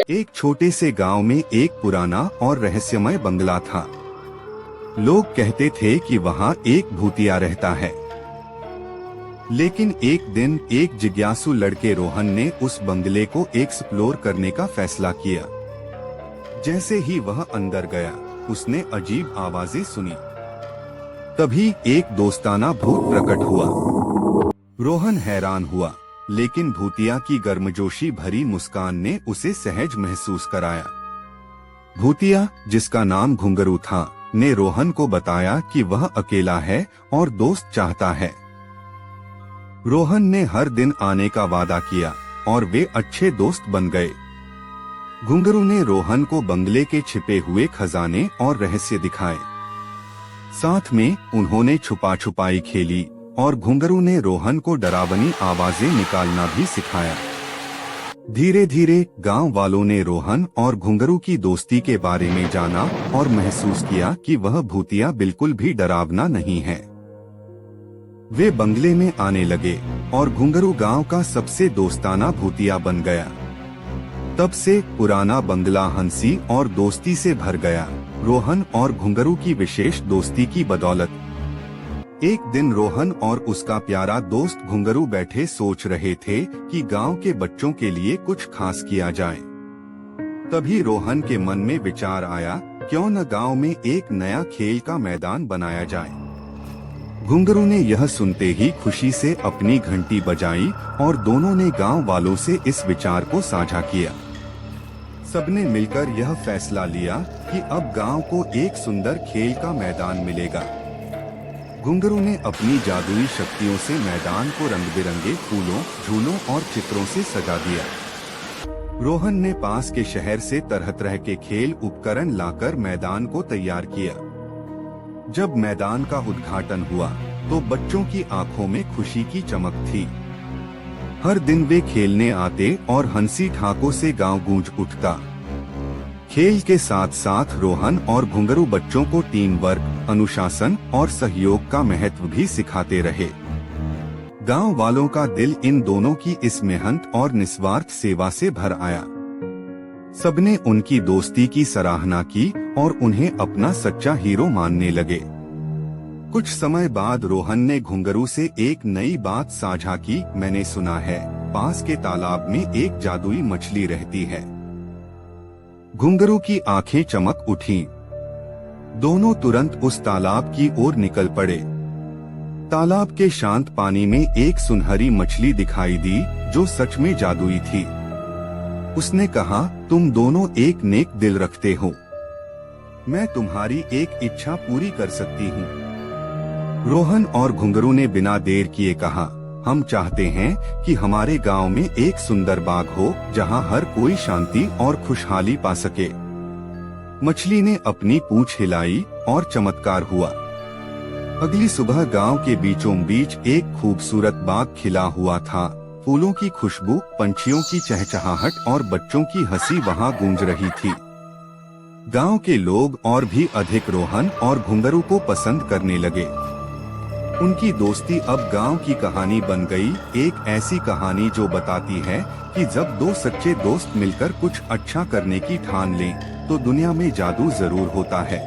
एक छोटे से गांव में एक पुराना और रहस्यमय बंगला था। लोग कहते थे कि वहां एक भूतिया रहता है। लेकिन एक दिन एक जिज्ञासु लड़के रोहन ने उस बंगले को एक्सप्लोर करने का फैसला किया। जैसे ही वह अंदर गया, उसने अजीब आवाजें सुनी। तभी एक दोस्ताना भूत प्रकट हुआ। रोहन हैरान हुआ, लेकिन भूतिया की गर्मजोशी भरी मुस्कान ने उसे सहज महसूस कराया। भूतिया, जिसका नाम घुंघरू था, ने रोहन को बताया कि वह अकेला है और दोस्त चाहता है। रोहन ने हर दिन आने का वादा किया और वे अच्छे दोस्त बन गए। घुंघरू ने रोहन को बंगले के छिपे हुए खजाने और रहस्य दिखाए। साथ में उन्होंने छुपा छुपाई खेली और घुंघरू ने रोहन को डरावनी आवाजें निकालना भी सिखाया। धीरे धीरे गांव वालों ने रोहन और घुंघरू की दोस्ती के बारे में जाना और महसूस किया कि वह भूतिया बिल्कुल भी डरावना नहीं है। वे बंगले में आने लगे और घुंघरू गांव का सबसे दोस्ताना भूतिया बन गया। तब से पुराना बंगला हंसी और दोस्ती से भर गया, रोहन और घुंघरू की विशेष दोस्ती की बदौलत। एक दिन रोहन और उसका प्यारा दोस्त घुंघरू बैठे सोच रहे थे कि गांव के बच्चों के लिए कुछ खास किया जाए। तभी रोहन के मन में विचार आया, क्यों न गांव में एक नया खेल का मैदान बनाया जाए। घुंघरू ने यह सुनते ही खुशी से अपनी घंटी बजाई और दोनों ने गांव वालों से इस विचार को साझा किया। सबने मिलकर यह फैसला लिया कि अब गांव को एक सुंदर खेल का मैदान मिलेगा। घुंघरू ने अपनी जादुई शक्तियों से मैदान को रंग बिरंगे फूलों, झूलों और चित्रों से सजा दिया। रोहन ने पास के शहर से तरह तरह के खेल उपकरण लाकर मैदान को तैयार किया। जब मैदान का उद्घाटन हुआ तो बच्चों की आंखों में खुशी की चमक थी। हर दिन वे खेलने आते और हंसी ठाकों से गांव गूंज उठता। खेल के साथ साथ रोहन और घुंघरू बच्चों को टीम वर्क, अनुशासन और सहयोग का महत्व भी सिखाते रहे। गांव वालों का दिल इन दोनों की इस मेहनत और निस्वार्थ सेवा से भर आया। सबने उनकी दोस्ती की सराहना की और उन्हें अपना सच्चा हीरो मानने लगे। कुछ समय बाद रोहन ने घुंघरू से एक नई बात साझा की, मैंने सुना है पास के तालाब में एक जादुई मछली रहती है। घुंघरू की आंखें चमक उठीं। दोनों तुरंत उस तालाब की ओर निकल पड़े। तालाब के शांत पानी में एक सुनहरी मछली दिखाई दी जो सच में जादुई थी। उसने कहा, तुम दोनों एक नेक दिल रखते हो, मैं तुम्हारी एक इच्छा पूरी कर सकती हूँ। रोहन और घुंघरू ने बिना देर किए कहा, हम चाहते हैं कि हमारे गांव में एक सुंदर बाग हो जहां हर कोई शांति और खुशहाली पा सके। मछली ने अपनी पूंछ हिलाई और चमत्कार हुआ। अगली सुबह गांव के बीचों बीच एक खूबसूरत बाग खिला हुआ था। फूलों की खुशबू, पंछियों की चहचहाहट और बच्चों की हंसी वहां गूंज रही थी। गांव के लोग और भी अधिक रोहन और घुंघरू को पसंद करने लगे। उनकी दोस्ती अब गांव की कहानी बन गई, एक ऐसी कहानी जो बताती है कि जब दो सच्चे दोस्त मिलकर कुछ अच्छा करने की ठान लें तो दुनिया में जादू जरूर होता है।